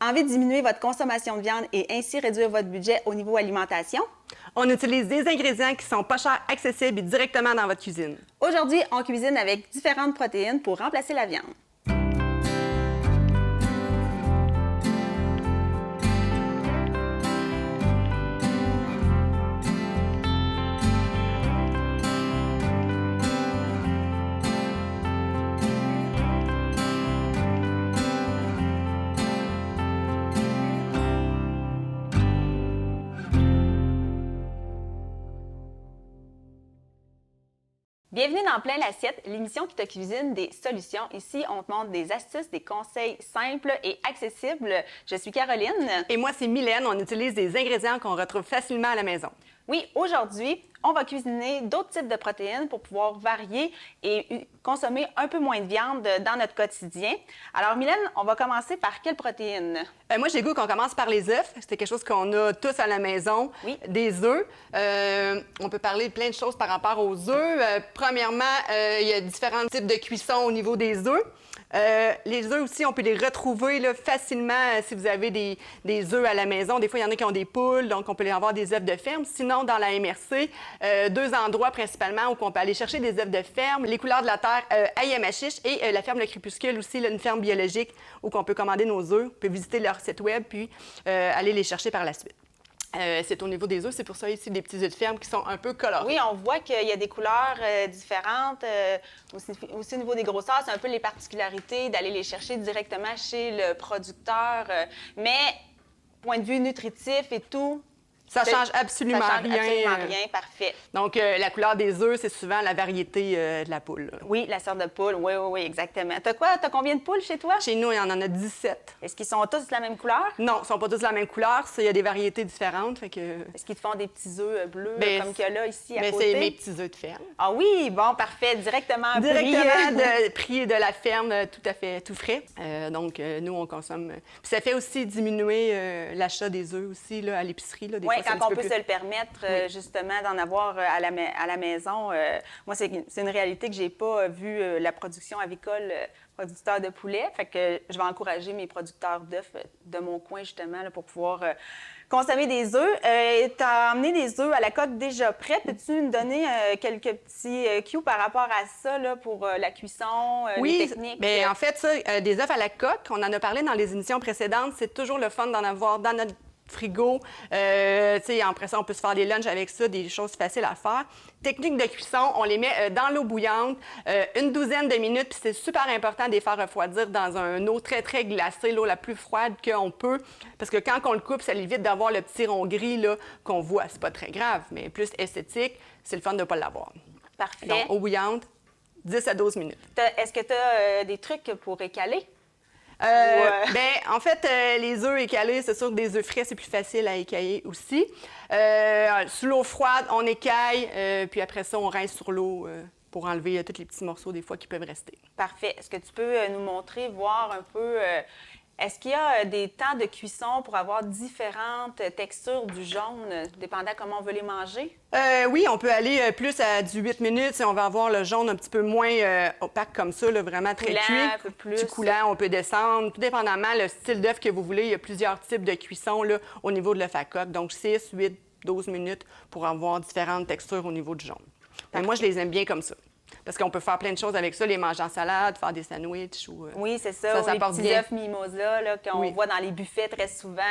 Envie de diminuer votre consommation de viande et ainsi réduire votre budget au niveau alimentation? On utilise des ingrédients qui sont pas chers, accessibles et directement dans votre cuisine. Aujourd'hui, on cuisine avec différentes protéines pour remplacer la viande. Bienvenue dans Plein l'assiette, l'émission qui te cuisine des solutions. Ici, on te montre des astuces, des conseils simples et accessibles. Je suis Caroline. Et moi, c'est Mylène. On utilise des ingrédients qu'on retrouve facilement à la maison. Oui, aujourd'hui, on va cuisiner d'autres types de protéines pour pouvoir varier et consommer un peu moins de viande dans notre quotidien. Alors, Mylène, on va commencer par quelle protéine? Moi, j'ai le goût qu'on commence par les œufs. C'est quelque chose qu'on a tous à la maison. Oui. Des œufs. On peut parler de plein de choses par rapport aux œufs. Premièrement, il y a différents types de cuisson au niveau des œufs. Les œufs aussi, on peut les retrouver là, facilement si vous avez des œufs à la maison. Des fois, il y en a qui ont des poules, donc on peut les avoir des œufs de ferme. Sinon, dans la MRC, deux endroits principalement où on peut aller chercher des œufs de ferme. Les Couleurs de la Terre à Yamachiche et la ferme Le Crépuscule aussi, là, une ferme biologique où on peut commander nos œufs. On peut visiter leur site web puis aller les chercher par la suite. C'est au niveau des œufs, c'est pour ça ici des petits œufs de ferme qui sont un peu colorés. Oui, on voit qu'il y a des couleurs différentes. Aussi au niveau des grosseurs, c'est un peu les particularités d'aller les chercher directement chez le producteur. Mais, point de vue nutritif et tout, ça change absolument rien. Parfait. Donc, la couleur des œufs, c'est souvent la variété de la poule. Oui, la sorte de poule. Oui, exactement. T'as quoi? T'as combien de poules chez toi? Chez nous, il y en a 17. Est-ce qu'ils sont tous de la même couleur? Non, ils ne sont pas tous de la même couleur. Il y a des variétés différentes. Est-ce qu'ils te font des petits œufs bleus comme qu'il y a là, ici, à côté? C'est mes petits œufs de ferme. Ah oui, bon, parfait. Directement pris de la ferme, tout à fait, tout frais. Donc, nous, on consomme. Puis ça fait aussi diminuer l'achat des œufs aussi là, à l'épicerie. Oui, quand on peut se le permettre, justement, d'en avoir à la maison. Moi, c'est une réalité que j'ai pas vu la production avicole producteur de poulet. Fait que je vais encourager mes producteurs d'œufs de mon coin, justement, là, pour pouvoir consommer des œufs. Tu as emmené des œufs à la coque déjà prêts. Peux-tu nous donner quelques petits cues par rapport à ça, là, pour la cuisson, les techniques? Bien, en fait, ça, des œufs à la coque, on en a parlé dans les émissions précédentes. C'est toujours le fun d'en avoir dans notre frigo. Après ça, on peut se faire des lunchs avec ça, des choses faciles à faire. Technique de cuisson, on les met dans l'eau bouillante une douzaine de minutes, puis c'est super important de les faire refroidir dans une eau très, très glacée, l'eau la plus froide qu'on peut, parce que quand on le coupe, ça évite d'avoir le petit rond gris là, qu'on voit. C'est pas très grave, mais plus esthétique, c'est le fun de ne pas l'avoir. Parfait. Donc, eau bouillante, 10 à 12 minutes. Est-ce que tu as des trucs pour écaler? En fait, les œufs écalés, c'est sûr que des œufs frais, c'est plus facile à écailler aussi. Sous l'eau froide, on écaille, puis après ça, on rince sur l'eau pour enlever tous les petits morceaux des fois qui peuvent rester. Parfait. Est-ce que tu peux nous montrer, voir un peu... Est-ce qu'il y a des temps de cuisson pour avoir différentes textures du jaune, dépendant comment on veut les manger? Oui, on peut aller plus à du 8 minutes si on va avoir le jaune un petit peu moins opaque comme ça, là, vraiment très cuit. Un peu plus. Du coulant, on peut descendre. Tout dépendamment le style d'œuf que vous voulez, il y a plusieurs types de cuisson là, au niveau de l'œuf à coque. Donc 6, 8, 12 minutes pour avoir différentes textures au niveau du jaune. Mais moi, je les aime bien comme ça. Parce qu'on peut faire plein de choses avec ça, les manger en salade, faire des sandwichs. Oui, c'est ça. Ça les porte petits bien. œufs mimosa qu'on voit dans les buffets très souvent.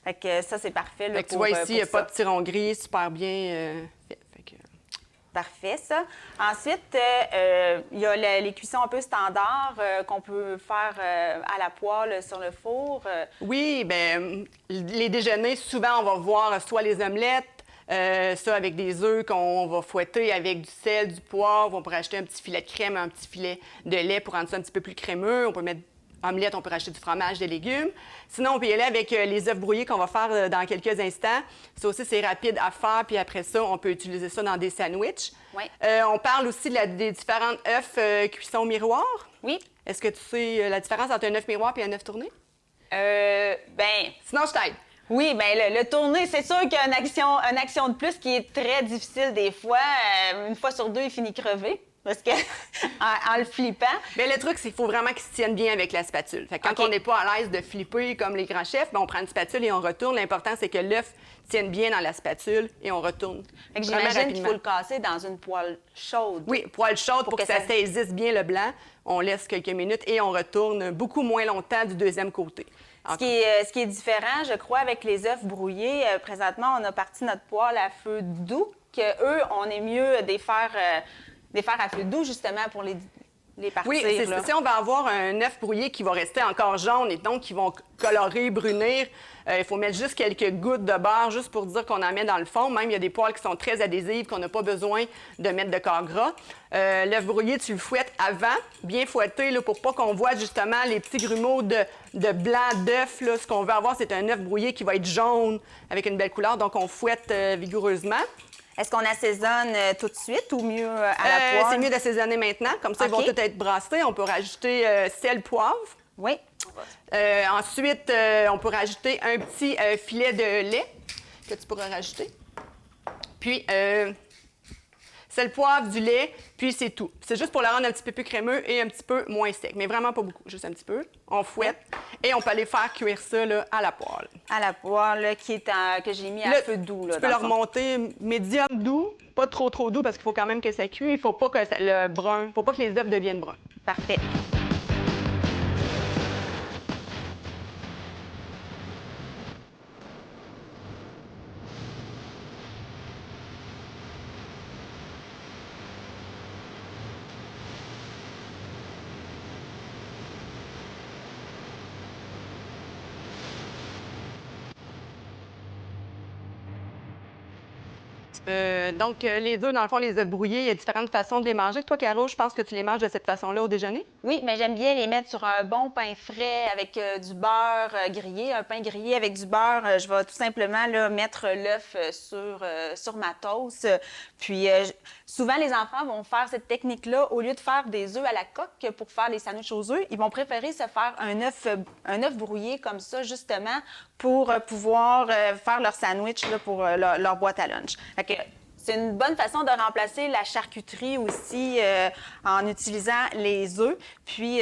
Fait que ça, c'est parfait. Là, tu vois ici, il n'y a pas de petit rond gris, super bien fait. Parfait, ça. Ensuite, il y a les cuissons un peu standards qu'on peut faire à la poêle sur le four. Oui, bien, les déjeuners, souvent, on va voir soit les omelettes, ça avec des œufs qu'on va fouetter avec du sel, du poivre. On peut rajouter un petit filet de crème, un petit filet de lait pour rendre ça un petit peu plus crémeux. On peut mettre omelette, on peut rajouter du fromage, des légumes. Sinon, on peut y aller avec les œufs brouillés qu'on va faire dans quelques instants. Ça aussi, c'est rapide à faire. Puis après ça, on peut utiliser ça dans des sandwichs. Oui. On parle aussi des différentes œufs cuisson miroir. Oui. Est-ce que tu sais la différence entre un œuf miroir et un œuf tourné? Sinon, je t'aide. Oui, bien, le tourner, c'est sûr qu'il y a une action de plus qui est très difficile des fois. Une fois sur deux, il finit crevé. parce que en le flippant. Bien, le truc, c'est qu'il faut vraiment qu'ils se tiennent bien avec la spatule. Fait que quand on n'est pas à l'aise de flipper comme les grands chefs, bien, on prend une spatule et on retourne. L'important, c'est que l'œuf tienne bien dans la spatule et on retourne. Fait que j'imagine qu'il faut le casser dans une poêle chaude. Oui, poêle chaude pour que ça saisisse bien le blanc. On laisse quelques minutes et on retourne beaucoup moins longtemps du deuxième côté. Ce qui est différent, je crois, avec les œufs brouillés, présentement, on a parti notre poêle à feu doux, qu'eux, on est mieux de les faire à feu doux, justement, pour les partir. Oui, si on va avoir un œuf brouillé qui va rester encore jaune et donc qui vont colorer, brunir, il faut mettre juste quelques gouttes de beurre juste pour dire qu'on en met dans le fond. Même, il y a des poêles qui sont très adhésives, qu'on n'a pas besoin de mettre de corps gras. L'œuf brouillé, tu le fouettes avant, bien fouetté, là, pour pas qu'on voit justement les petits grumeaux de blanc d'œuf. Ce qu'on veut avoir, c'est un œuf brouillé qui va être jaune avec une belle couleur. Donc, on fouette vigoureusement. Est-ce qu'on assaisonne tout de suite ou mieux à la poêle? C'est mieux d'assaisonner maintenant. Comme ça, ils vont tous être brassés. On peut rajouter sel, poivre. Oui. Ensuite, on peut rajouter un petit filet de lait que tu pourras rajouter. Puis, sel, poivre, du lait, puis c'est tout. C'est juste pour le rendre un petit peu plus crémeux et un petit peu moins sec, mais vraiment pas beaucoup, juste un petit peu. On fouette et on peut aller faire cuire ça là, à la poêle. À la poêle, là, que j'ai mis à feu doux. Là, tu peux le remonter médium doux, pas trop doux parce qu'il faut quand même que ça cuise. Il faut pas que faut pas que les œufs deviennent bruns. Parfait. Donc, les œufs, dans le fond, les œufs brouillés, il y a différentes façons de les manger. Toi, Caro, je pense que tu les manges de cette façon-là au déjeuner? Oui, mais j'aime bien les mettre sur un bon pain frais avec du beurre grillé, un pain grillé avec du beurre. Je vais tout simplement là, mettre l'œuf sur ma toast. Puis, souvent, les enfants vont faire cette technique-là. Au lieu de faire des œufs à la coque pour faire les sandwichs aux œufs, ils vont préférer se faire un œuf brouillé comme ça, justement, pour pouvoir faire leur sandwich là, pour leur boîte à lunch. C'est une bonne façon de remplacer la charcuterie aussi en utilisant les œufs. Puis,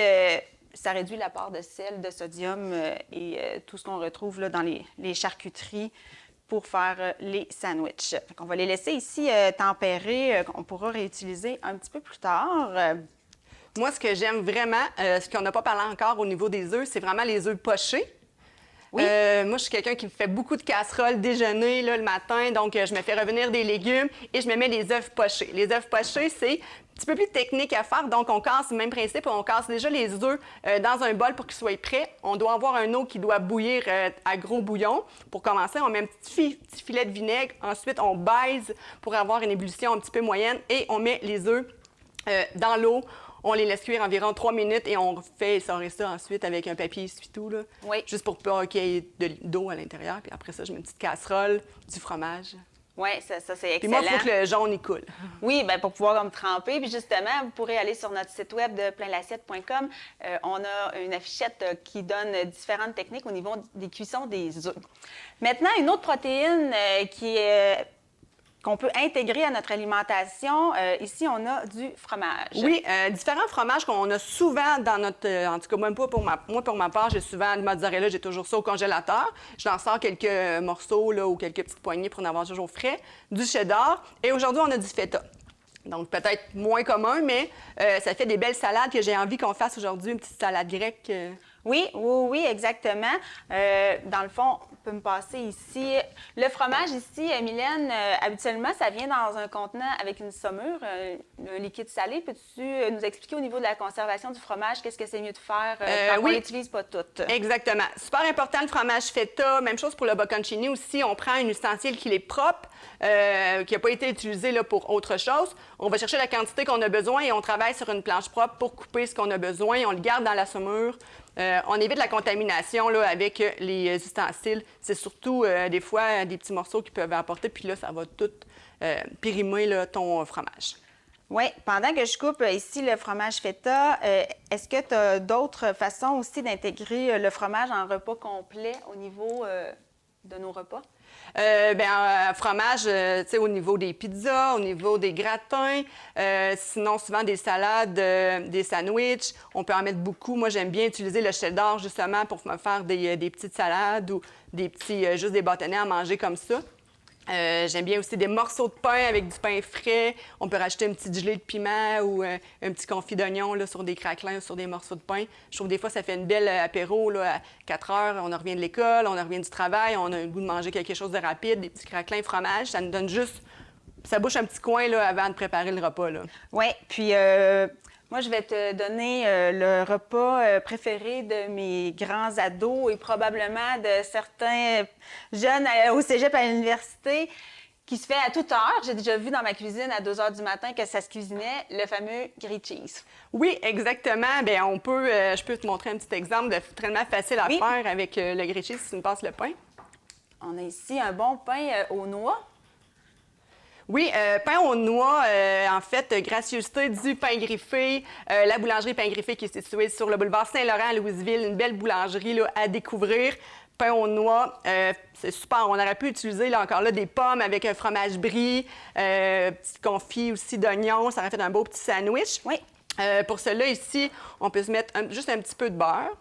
ça réduit l'apport de sel, de sodium et tout ce qu'on retrouve là, dans les charcuteries pour faire les sandwichs. On va les laisser ici tempérer, qu'on pourra réutiliser un petit peu plus tard. Moi, ce que j'aime vraiment, ce qu'on n'a pas parlé encore au niveau des œufs, c'est vraiment les œufs pochés. Oui. Moi, je suis quelqu'un qui me fait beaucoup de casseroles déjeuner là, le matin, donc je me fais revenir des légumes et je me mets les œufs pochés. Les œufs pochés, c'est un petit peu plus technique à faire, donc on casse le même principe, on casse déjà les œufs dans un bol pour qu'ils soient prêts. On doit avoir un eau qui doit bouillir à gros bouillon. Pour commencer, on met un petit filet de vinaigre, ensuite on baise pour avoir une ébullition un petit peu moyenne et on met les œufs dans l'eau. On les laisse cuire environ 3 minutes et on fait essorer ça ensuite avec un papier essuie-tout, là, juste pour pas qu'il y ait d'eau à l'intérieur. Puis après ça, je mets une petite casserole, du fromage. Oui, ça c'est excellent. Puis moi, il faut que le jaune, il coule. Oui, bien, pour pouvoir comme tremper. Puis justement, vous pourrez aller sur notre site web de plainlassiette.com. On a une affichette qui donne différentes techniques au niveau des cuissons des œufs. Maintenant, une autre protéine qu'on peut intégrer à notre alimentation. Ici, on a du fromage. Oui, différents fromages qu'on a souvent dans notre... en tout cas, même pas pour ma part, j'ai souvent le mozzarella, j'ai toujours ça au congélateur. J'en sors quelques morceaux là, ou quelques petites poignées pour en avoir toujours frais. Du cheddar. Et aujourd'hui, on a du feta. Donc, peut-être moins commun, mais ça fait des belles salades que j'ai envie qu'on fasse aujourd'hui. Une petite salade grecque. Oui, exactement. Dans le fond, on peut me passer ici. Le fromage ici, Mylène, habituellement, ça vient dans un contenant avec une saumure, un liquide salé. Peux-tu nous expliquer au niveau de la conservation du fromage, qu'est-ce que c'est mieux de faire quand on l'utilise pas tout? Exactement. Super important, le fromage feta. Même chose pour le bocconcini aussi. On prend un ustensile qui est propre, qui n'a pas été utilisé là, pour autre chose. On va chercher la quantité qu'on a besoin et on travaille sur une planche propre pour couper ce qu'on a besoin. On le garde dans la saumure. On évite la contamination là, avec les ustensiles. C'est surtout des fois des petits morceaux qui peuvent apporter, puis là, ça va tout périmer là, ton fromage. Oui, pendant que je coupe ici le fromage feta, est-ce que tu as d'autres façons aussi d'intégrer le fromage en repas complet au niveau de nos repas? Fromage, tu sais, au niveau des pizzas, au niveau des gratins, sinon souvent des salades, des sandwichs, on peut en mettre beaucoup. Moi, j'aime bien utiliser le cheddar justement pour me faire des petites salades ou des petits, juste des bâtonnets à manger comme ça. J'aime bien aussi des morceaux de pain avec du pain frais. On peut rajouter une petite gelée de piment ou un petit confit d'oignon là, sur des craquelins ou sur des morceaux de pain. Je trouve des fois ça fait une belle apéro là, à 4 heures. On en revient de l'école, on en revient du travail, on a le goût de manger quelque chose de rapide, des petits craquelins fromage. Ça nous donne juste... Ça bouche un petit coin là, avant de préparer le repas. Oui, puis moi, je vais te donner le repas préféré de mes grands ados et probablement de certains jeunes au cégep à l'université qui se fait à toute heure. J'ai déjà vu dans ma cuisine à 2 heures du matin que ça se cuisinait, le fameux grilled cheese. Oui, exactement. Bien, je peux te montrer un petit exemple de tellement facile à faire avec le grilled cheese si tu me passes le pain. On a ici un bon pain aux noix. Oui, pain aux noix, en fait, gracieuseté du pain griffé, la boulangerie Pain Griffé qui est située sur le boulevard Saint-Laurent à Louisville, une belle boulangerie là, à découvrir. Pain aux noix, c'est super. On aurait pu utiliser là, encore là, des pommes avec un fromage brie, petit confit aussi d'oignon, ça aurait fait un beau petit sandwich. Oui. Pour cela, ici, on peut se mettre juste un petit peu de beurre.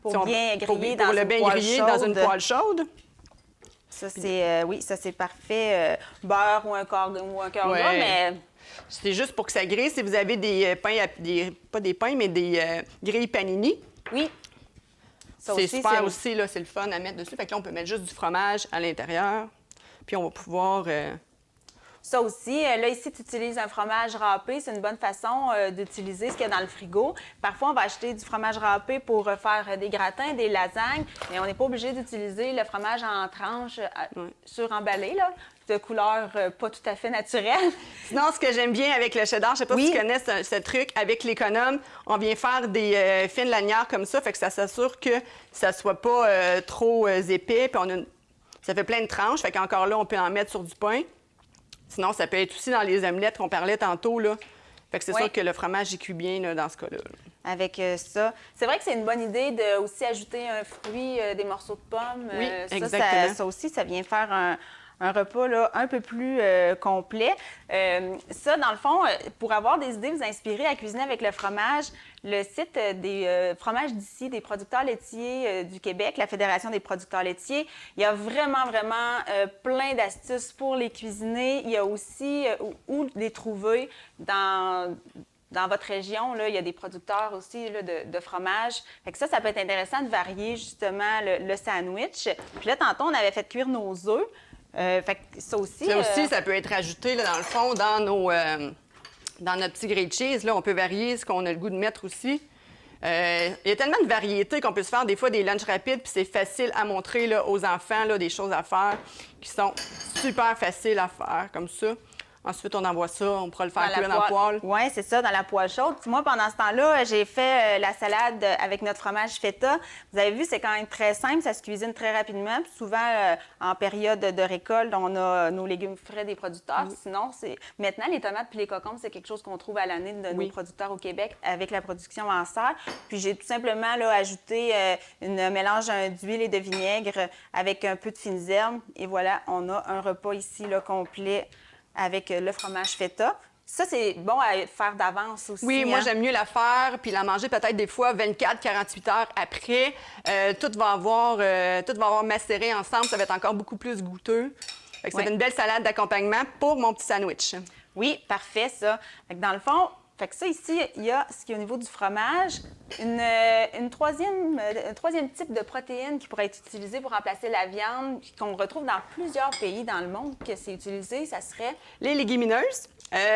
Pour bien griller dans une poêle chaude. Ça, c'est ça, c'est parfait. Beurre ou un cœur gras, mais... C'est juste pour que ça grille. Si vous avez des pains, pas des pains, mais des grilles panini. Oui. C'est super aussi, là, c'est le fun à mettre dessus. Fait que là, on peut mettre juste du fromage à l'intérieur. Puis on va pouvoir... Ça aussi, là, ici, tu utilises un fromage râpé. C'est une bonne façon d'utiliser ce qu'il y a dans le frigo. Parfois, on va acheter du fromage râpé pour faire des gratins, des lasagnes, mais on n'est pas obligé d'utiliser le fromage en tranches suremballé, là, de couleur pas tout à fait naturelle. Sinon, ce que j'aime bien avec le cheddar, je sais pas si tu connais ce truc, avec l'économe, on vient faire des fines lanières comme ça, fait que ça s'assure que ça soit pas trop épais, puis ça fait plein de tranches, fait qu'encore là, on peut en mettre sur du pain. Sinon, ça peut être aussi dans les omelettes qu'on parlait tantôt, là. Fait que c'est sûr que le fromage, il cuit bien là, dans ce cas-là. Avec ça. C'est vrai que c'est une bonne idée de aussi ajouter un fruit, des morceaux de pommes. Oui, exactement. Ça aussi, ça vient faire un repas là, un peu plus complet. Ça, dans le fond, pour avoir des idées, vous inspirer à cuisiner avec le fromage, le site des fromages d'ici, des producteurs laitiers du Québec, la Fédération des producteurs laitiers, il y a vraiment, vraiment plein d'astuces pour les cuisiner. Il y a aussi où les trouver dans votre région, là, il y a des producteurs aussi là, de fromage. Fait que ça peut être intéressant de varier justement le sandwich. Puis là, tantôt, on avait fait cuire nos œufs. Fait que ça aussi... ça peut être ajouté, là, dans le fond, dans notre petit grilled cheese. Là, on peut varier ce qu'on a le goût de mettre aussi. Il y a tellement de variétés qu'on peut se faire des fois des lunchs rapides, puis c'est facile à montrer là, aux enfants, là, des choses à faire qui sont super faciles à faire, comme ça. Ensuite, on envoie ça, on pourra le faire cuire dans la poêle. Oui, c'est ça, dans la poêle chaude. Moi, pendant ce temps-là, j'ai fait la salade avec notre fromage feta. Vous avez vu, c'est quand même très simple, ça se cuisine très rapidement. Puis souvent, en période de récolte, on a nos légumes frais des producteurs. Sinon, maintenant, les tomates puis les concombres, c'est quelque chose qu'on trouve à l'année de nos producteurs au Québec avec la production en serre. Puis j'ai tout simplement là, ajouté un mélange d'huile et de vinaigre avec un peu de fines herbes. Et voilà, on a un repas ici là, complet avec le fromage feta. Ça, c'est bon à faire d'avance aussi. Oui, moi, j'aime mieux la faire puis la manger peut-être des fois 24-48 heures après. Tout va avoir macéré ensemble. Ça va être encore beaucoup plus goûteux. Fait que ça fait une belle salade d'accompagnement pour mon petit sandwich. Oui, parfait, ça. Fait que dans le fond, fait que ça, ici, il y a ce qui est au niveau du fromage, un troisième type de protéine qui pourrait être utilisé pour remplacer la viande, qu'on retrouve dans plusieurs pays dans le monde que c'est utilisé, ça serait... Les légumineuses.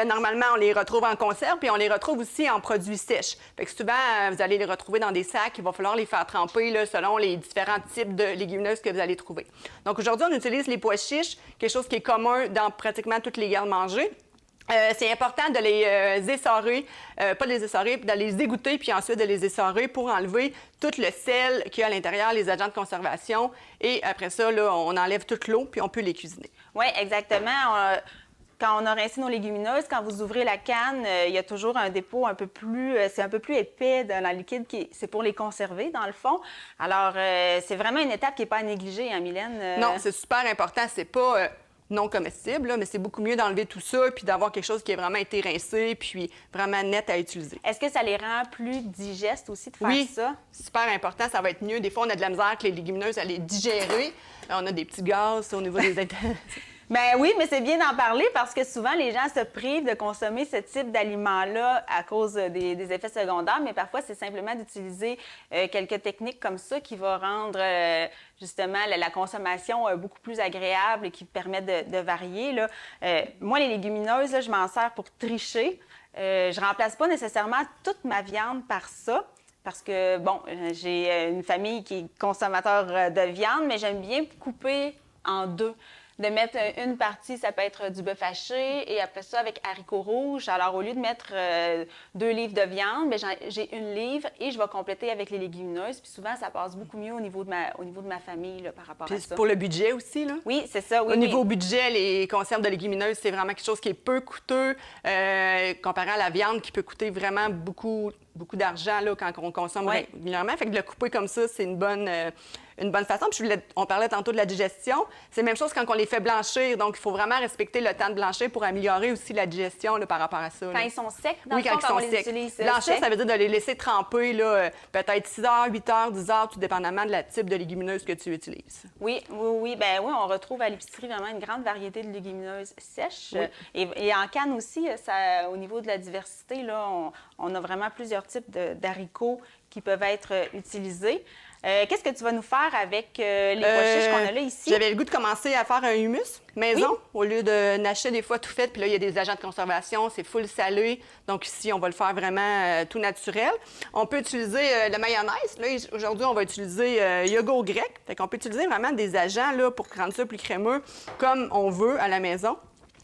Normalement, on les retrouve en conserve, puis on les retrouve aussi en produits sèches. Fait que souvent, vous allez les retrouver dans des sacs. Il va falloir les faire tremper là, selon les différents types de légumineuses que vous allez trouver. Donc aujourd'hui, on utilise les pois chiches, quelque chose qui est commun dans pratiquement toutes les gardes-manger. C'est important de les essorer, pas de les essorer, de les égoutter, puis ensuite de les essorer pour enlever tout le sel qu'il y a à l'intérieur, les agents de conservation. Et après ça, là, on enlève toute l'eau, puis on peut les cuisiner. Oui, exactement. quand on a rincé nos légumineuses, quand vous ouvrez la canne, il y a toujours un dépôt un peu plus, c'est un peu plus épais dans le liquide, c'est pour les conserver, dans le fond. Alors, c'est vraiment une étape qui n'est pas à négliger, hein, Mylène? Non, c'est super important. C'est pas non comestible, là, mais c'est beaucoup mieux d'enlever tout ça puis d'avoir quelque chose qui a vraiment été rincé puis vraiment net à utiliser. Est-ce que ça les rend plus digestes aussi de faire ça? Oui, super important. Ça va être mieux. Des fois, on a de la misère avec les légumineuses à les digérer. On a des petits gaz au niveau des Ben oui, mais c'est bien d'en parler parce que souvent, les gens se privent de consommer ce type d'aliments-là à cause des effets secondaires, mais parfois, c'est simplement d'utiliser quelques techniques comme ça qui vont rendre justement la consommation beaucoup plus agréable et qui permettent de varier. Là. Moi, les légumineuses, là, je m'en sers pour tricher. Je remplace pas nécessairement toute ma viande par ça. Parce que, bon, j'ai une famille qui est consommateur de viande, mais j'aime bien couper en deux. De mettre une partie, ça peut être du bœuf haché, et après ça, avec haricots rouges. Alors, au lieu de mettre 2 livres de viande, bien, j'ai 1 livre et je vais compléter avec les légumineuses. Puis souvent, ça passe beaucoup mieux au niveau de ma famille là, par rapport à ça. Pour le budget aussi, là? Oui, c'est ça, oui. Au niveau budget, les conserves de légumineuses, c'est vraiment quelque chose qui est peu coûteux comparé à la viande qui peut coûter vraiment beaucoup d'argent là, quand on consomme régulièrement. Fait que de le couper comme ça, c'est une bonne façon. Puis on parlait tantôt de la digestion. C'est la même chose quand on les fait blanchir. Donc, il faut vraiment respecter le temps de blanchir pour améliorer aussi la digestion là, par rapport à ça. Quand ils sont secs, dans oui, le fond, quand on ils les sont utilise secs. Blanchir, ça veut dire de les laisser tremper là, peut-être 6 heures, 8 heures, 10 heures, tout dépendamment de la type de légumineuse que tu utilises. Oui. Ben oui, on retrouve à l'épicerie vraiment une grande variété de légumineuses sèches. Oui. Et en canne aussi, ça, au niveau de la diversité, là, on a vraiment plusieurs types d'haricots qui peuvent être utilisés. Qu'est-ce que tu vas nous faire avec les pois chiches qu'on a là ici? J'avais le goût de commencer à faire un humus maison au lieu de nacher des fois tout fait. Puis là, il y a des agents de conservation, c'est full salé. Donc ici, on va le faire vraiment tout naturel. On peut utiliser la mayonnaise. Là, aujourd'hui, on va utiliser yogourt grec. Fait qu'on peut utiliser vraiment des agents là, pour rendre ça plus crémeux comme on veut à la maison.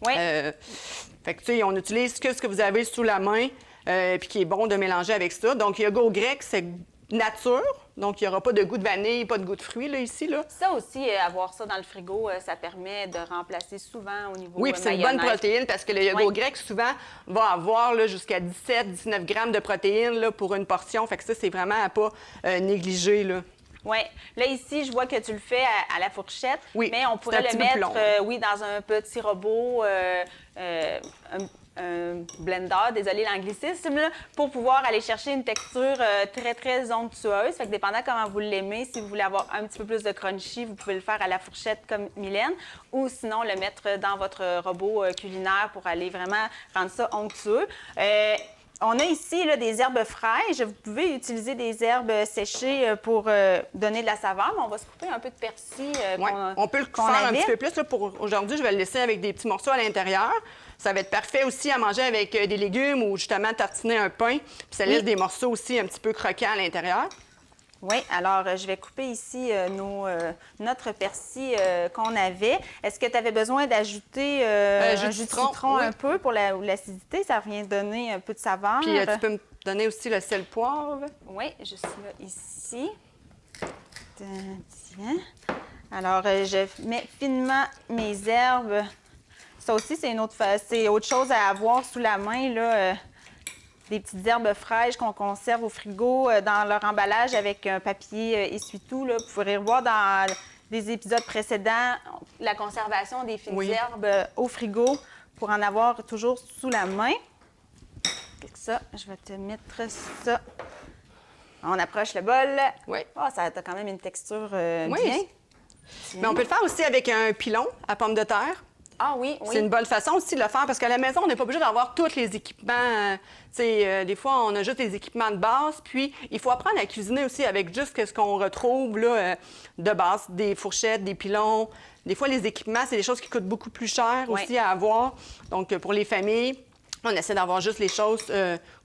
Oui. Fait que, tu sais, on utilise ce que vous avez sous la main puis qui est bon de mélanger avec ça. Donc, yogourt grec, c'est nature. Donc, il n'y aura pas de goût de vanille, pas de goût de fruits, là, ici, là. Ça aussi, avoir ça dans le frigo, ça permet de remplacer souvent au niveau oui, puis c'est une bonne protéine parce que le yogourt grec, souvent, va avoir là, jusqu'à 17-19 grammes de protéines là, pour une portion. Fait que ça, c'est vraiment à pas négliger, là. Oui. Là, ici, je vois que tu le fais à la fourchette, oui, mais on pourrait le mettre dans un petit robot, un blender, désolé l'anglicisme, là, pour pouvoir aller chercher une texture très, très onctueuse. Fait que dépendant comment vous l'aimez, si vous voulez avoir un petit peu plus de crunchy, vous pouvez le faire à la fourchette comme Mylène, ou sinon le mettre dans votre robot culinaire pour aller vraiment rendre ça onctueux. On a ici là, des herbes fraîches. Vous pouvez utiliser des herbes séchées pour donner de la saveur, mais on va se couper un peu de persil. On peut le faire un petit peu plus. Là, pour aujourd'hui, je vais le laisser avec des petits morceaux à l'intérieur. Ça va être parfait aussi à manger avec des légumes ou justement tartiner un pain. Puis ça laisse des morceaux aussi un petit peu croquants à l'intérieur. Oui, alors je vais couper ici notre persil qu'on avait. Est-ce que tu avais besoin d'ajouter un jus de citron un peu pour l'acidité? Ça vient donner un peu de saveur. Puis tu peux me donner aussi le sel poivre? Oui, juste là, ici. Tiens. Alors, je mets finement mes herbes. Ça aussi, c'est autre chose à avoir sous la main, là. Des petites herbes fraîches qu'on conserve au frigo dans leur emballage avec un papier essuie-tout. Vous pourrez revoir dans des épisodes précédents la conservation des fines herbes au frigo pour en avoir toujours sous la main. Ça, je vais te mettre ça. On approche le bol. Oui. Oh, ça a quand même une texture bien. Mais on peut le faire aussi avec un pilon à pommes de terre. Ah oui. C'est une bonne façon aussi de le faire parce qu'à la maison, on n'est pas obligé d'avoir tous les équipements. Des fois, on a juste les équipements de base. Puis, il faut apprendre à cuisiner aussi avec juste ce qu'on retrouve là, de base, des fourchettes, des pilons. Des fois, les équipements, c'est des choses qui coûtent beaucoup plus cher aussi à avoir. Donc, pour les familles, on essaie d'avoir juste les choses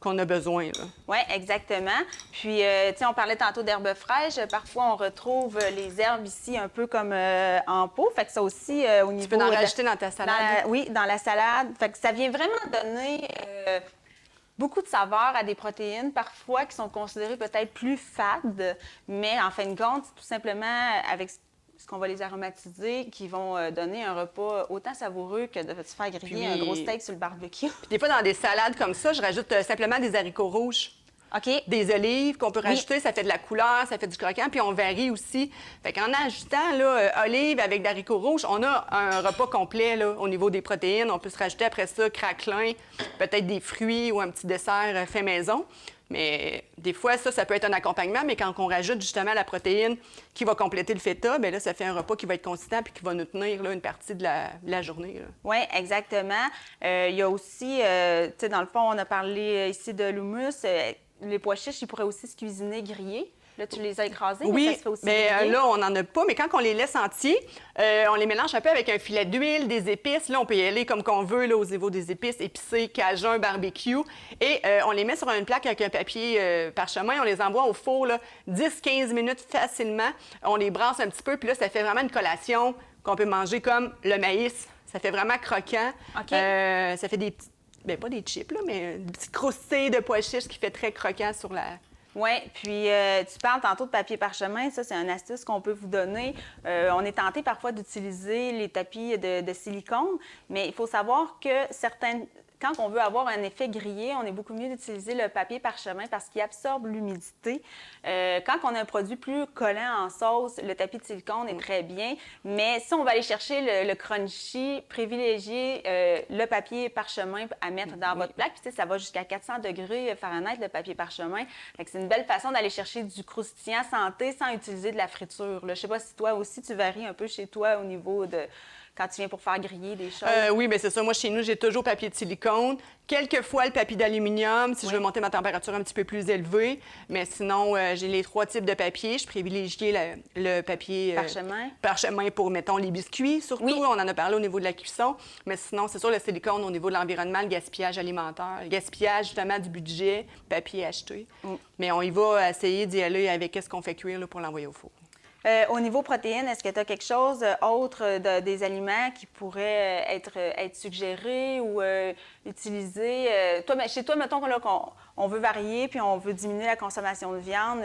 qu'on a besoin. Oui, exactement. Puis, tu sais, on parlait tantôt d'herbes fraîches. Parfois, on retrouve les herbes ici un peu comme en pot. Fait que ça aussi, au niveau... Tu peux en rajouter dans ta salade. Oui, dans la salade. Fait que ça vient vraiment donner beaucoup de saveur à des protéines, parfois, qui sont considérées peut-être plus fades. Mais en fin de compte, tout simplement, avec ce qu'on va les aromatiser, qui vont donner un repas autant savoureux que de se faire griller un gros steak sur le barbecue. Puis des fois, dans des salades comme ça, je rajoute simplement des haricots rouges. OK. Des olives qu'on peut rajouter, ça fait de la couleur, ça fait du croquant, puis on varie aussi. Fait qu'en ajoutant là, olives avec des haricots rouges, on a un repas complet là, au niveau des protéines. On peut se rajouter après ça craquelin, peut-être des fruits ou un petit dessert fait maison. Mais des fois, ça peut être un accompagnement, mais quand on rajoute justement la protéine qui va compléter le feta, bien là, ça fait un repas qui va être consistant puis qui va nous tenir là, une partie de la journée. Oui, exactement. Il y a aussi, tu sais, dans le fond, on a parlé ici de l'hummus. Les pois chiches, ils pourraient aussi se cuisiner grillés. Là, tu les as écrasés, oui, mais ça se fait aussi mais griller. là, on n'en a pas. Mais quand on les laisse entiers, on les mélange un peu avec un filet d'huile, des épices. Là, on peut y aller comme qu'on veut là, au niveau des épices, épicées, cajun, barbecue. Et on les met sur une plaque avec un papier parchemin. On les envoie au four 10-15 minutes facilement. On les brasse un petit peu. Puis là, ça fait vraiment une collation qu'on peut manger comme le maïs. Ça fait vraiment croquant. OK. Ça fait des petits... Bien, pas des chips, là, mais des petits croustilles de pois chiches qui fait très croquant sur la... Oui, puis tu parles tantôt de papier parchemin. Ça, c'est une astuce qu'on peut vous donner. On est tenté parfois d'utiliser les tapis de silicone, mais il faut savoir que quand on veut avoir un effet grillé, on est beaucoup mieux d'utiliser le papier parchemin parce qu'il absorbe l'humidité. Quand on a un produit plus collant en sauce, le tapis de silicone est très bien. Mais si on va aller chercher le crunchy, privilégiez le papier parchemin à mettre dans votre plaque. Puis, tu sais, ça va jusqu'à 400 degrés Fahrenheit, le papier parchemin. Fait que c'est une belle façon d'aller chercher du croustillant santé sans utiliser de la friture. Là, je sais pas si toi aussi, tu varies un peu chez toi au niveau de... quand tu viens pour faire griller des choses? Oui, bien c'est ça. Moi, chez nous, j'ai toujours papier de silicone. Quelquefois, le papier d'aluminium, si je veux monter ma température un petit peu plus élevée. Mais sinon, j'ai les 3 types de papier. Je privilégie le papier... Parchemin? Parchemin pour, mettons, les biscuits, surtout. Oui. On en a parlé au niveau de la cuisson. Mais sinon, c'est sûr, le silicone au niveau de l'environnement, le gaspillage alimentaire, le gaspillage, justement, du budget, papier acheté. Mais on y va essayer d'y aller avec ce qu'on fait cuire là, pour l'envoyer au four. Au niveau protéines, est-ce que tu as quelque chose autre des aliments qui pourrait être suggéré ou utilisé? Chez toi, mettons qu'on veut varier puis on veut diminuer la consommation de viande.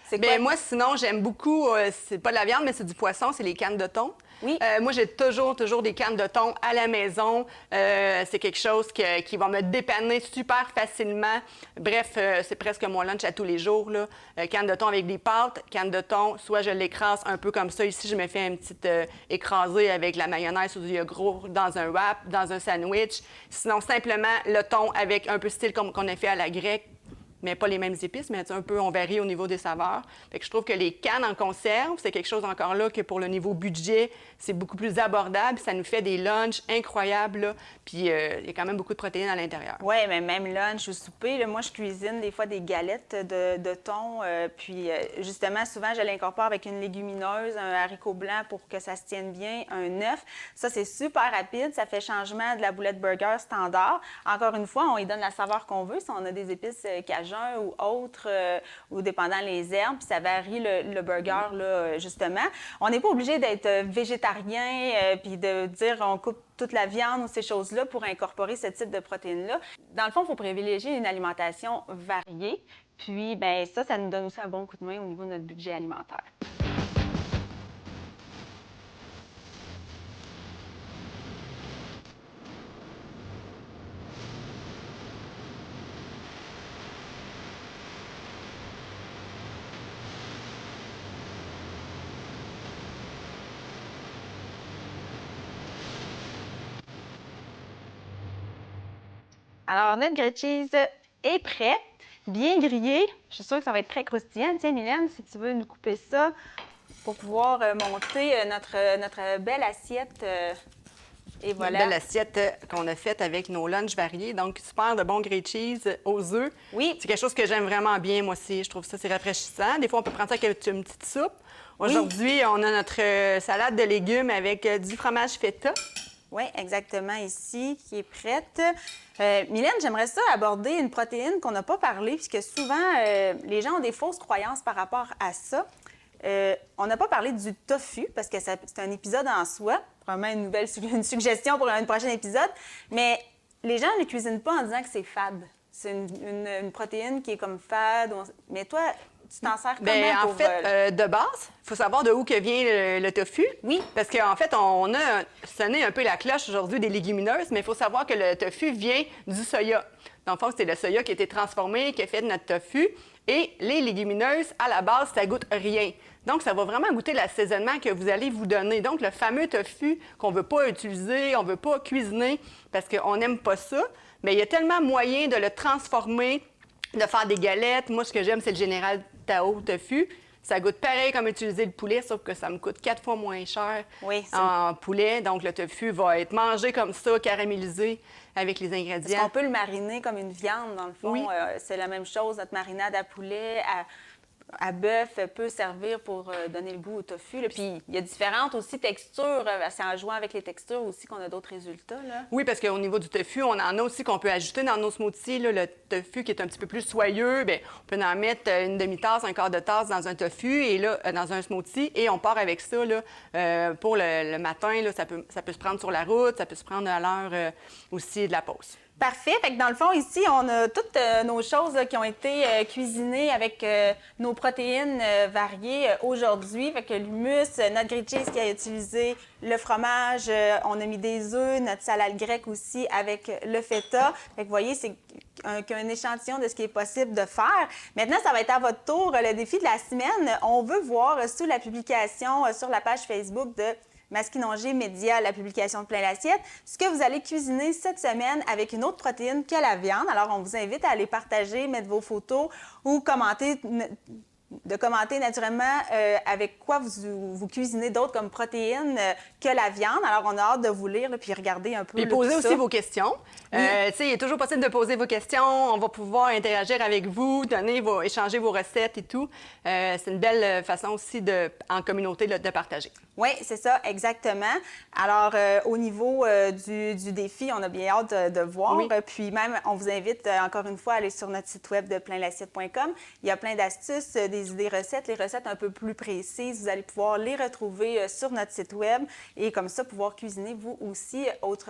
C'est quoi? Bien, moi, sinon, j'aime beaucoup, c'est pas de la viande, mais c'est du poisson, c'est les cannes de thon. Oui. Moi, j'ai toujours des cannes de thon à la maison. C'est quelque chose qui va me dépanner super facilement. Bref, c'est presque mon lunch à tous les jours, là. Canne de thon avec des pâtes, canne de thon, soit je l'écrase un peu comme ça. Ici, je me fais une petite écrasée avec la mayonnaise ou du yogourt dans un wrap, dans un sandwich. Sinon, simplement le thon avec un peu style comme qu'on a fait à la grecque, mais pas les mêmes épices, mais un peu, on varie au niveau des saveurs. Fait que je trouve que les cannes en conserve, c'est quelque chose encore là que pour le niveau budget, c'est beaucoup plus abordable. Ça nous fait des lunchs incroyables, là. Puis il y a quand même beaucoup de protéines à l'intérieur. Oui, mais même lunch ou souper, là, moi, je cuisine des fois des galettes de thon. Puis justement, souvent, je l'incorpore avec une légumineuse, un haricot blanc pour que ça se tienne bien, un œuf. Ça, c'est super rapide. Ça fait changement de la boulette burger standard. Encore une fois, on y donne la saveur qu'on veut. Si on a des épices cajun ou autres, ou dépendant les herbes, puis ça varie le burger, là, justement. On n'est pas obligé d'être végétarien, puis de dire on coupe toute la viande ou ces choses-là pour incorporer ce type de protéines-là. Dans le fond, il faut privilégier une alimentation variée. Puis, bien, ça nous donne aussi un bon coup de main au niveau de notre budget alimentaire. Alors, notre grilled cheese est prêt, bien grillé. Je suis sûre que ça va être très croustillant. Tiens, Mylène, si tu veux nous couper ça pour pouvoir monter notre belle assiette. Et voilà. Une belle assiette qu'on a faite avec nos lunchs variés. Donc, super de bon grilled cheese aux œufs. Oui. C'est quelque chose que j'aime vraiment bien, moi aussi. Je trouve ça, c'est rafraîchissant. Des fois, on peut prendre ça avec une petite soupe. Aujourd'hui, on a notre salade de légumes avec du fromage feta. Oui, exactement, ici, qui est prête. Mylène, j'aimerais ça aborder une protéine qu'on n'a pas parlé, puisque souvent, les gens ont des fausses croyances par rapport à ça. On n'a pas parlé du tofu, parce que c'est un épisode en soi, probablement une suggestion pour un prochain épisode, mais les gens ne cuisinent pas en disant que c'est fade. C'est une protéine qui est comme fade. Mais toi, Tu t'en sers Bien, comment en pour... fait, de base, il faut savoir de où que vient le tofu. Oui. Parce qu'en fait, on a sonné un peu la cloche aujourd'hui des légumineuses, mais il faut savoir que le tofu vient du soya. Dans le fond, c'est le soya qui a été transformé, qui a fait notre tofu. Et les légumineuses, à la base, ça goûte rien. Donc, ça va vraiment goûter l'assaisonnement que vous allez vous donner. Donc, le fameux tofu qu'on ne veut pas utiliser, on ne veut pas cuisiner parce qu'on n'aime pas ça, mais il y a tellement moyen de le transformer, de faire des galettes. Moi, ce que j'aime, c'est le Général Tao tofu. Ça goûte pareil comme utiliser le poulet, sauf que ça me coûte 4 fois moins cher en poulet. Donc, le tofu va être mangé comme ça, caramélisé avec les ingrédients. Est-ce qu'on peut le mariner comme une viande, dans le fond? Oui. C'est la même chose, notre marinade à poulet, à bœuf peut servir pour donner le goût au tofu. Là. Puis il y a différentes aussi textures. C'est en jouant avec les textures aussi qu'on a d'autres résultats. Là. Oui, parce qu'au niveau du tofu, on en a aussi qu'on peut ajouter dans nos smoothies. Là, le tofu qui est un petit peu plus soyeux, bien, on peut en mettre une demi-tasse, un quart de tasse dans un tofu et là, dans un smoothie. Et on part avec ça là, pour le matin. Là, ça peut se prendre sur la route, ça peut se prendre à l'heure aussi de la pause. Parfait. Fait que dans le fond, ici, on a toutes nos choses là, qui ont été cuisinées avec nos protéines variées aujourd'hui. Fait que l'hummus, notre grilled cheese qui a utilisé, le fromage, on a mis des œufs, notre salade grecque aussi avec le feta. Fait que vous voyez, c'est qu'un échantillon de ce qui est possible de faire. Maintenant, ça va être à votre tour le défi de la semaine. On veut voir sous la publication sur la page Facebook de Masquinongé Média, la publication de Plein l'assiette, ce que vous allez cuisiner cette semaine avec une autre protéine que la viande. Alors, on vous invite à aller partager, mettre vos photos ou commenter naturellement avec quoi vous cuisinez d'autres comme protéines que la viande. Alors, on a hâte de vous lire là, puis regarder un peu. Et poser aussi ça. vos questions. Oui. Il est toujours possible de poser vos questions. On va pouvoir interagir avec vous, échanger vos recettes et tout. C'est une belle façon aussi en communauté de partager. Oui, c'est ça, exactement. Alors, au niveau du défi, on a bien hâte de voir. Oui. Puis même, on vous invite encore une fois à aller sur notre site web de pleinlassiette.com. Il y a plein d'astuces, des idées recettes, les recettes un peu plus précises. Vous allez pouvoir les retrouver sur notre site web et comme ça, pouvoir cuisiner vous aussi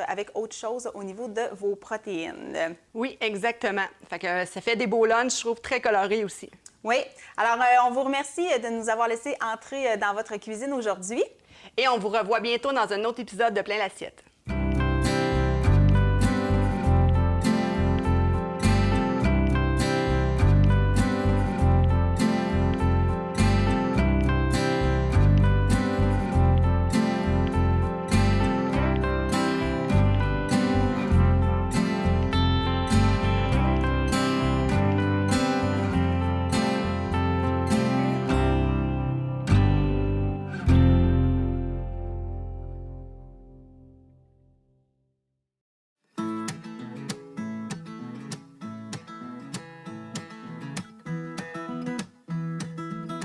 avec autre chose au niveau de vos protéines. Oui, exactement. Fait que ça fait des beaux lunchs, je trouve, très colorés aussi. Oui. Alors, on vous remercie de nous avoir laissé entrer dans votre cuisine aujourd'hui. Et on vous revoit bientôt dans un autre épisode de Plein l'assiette.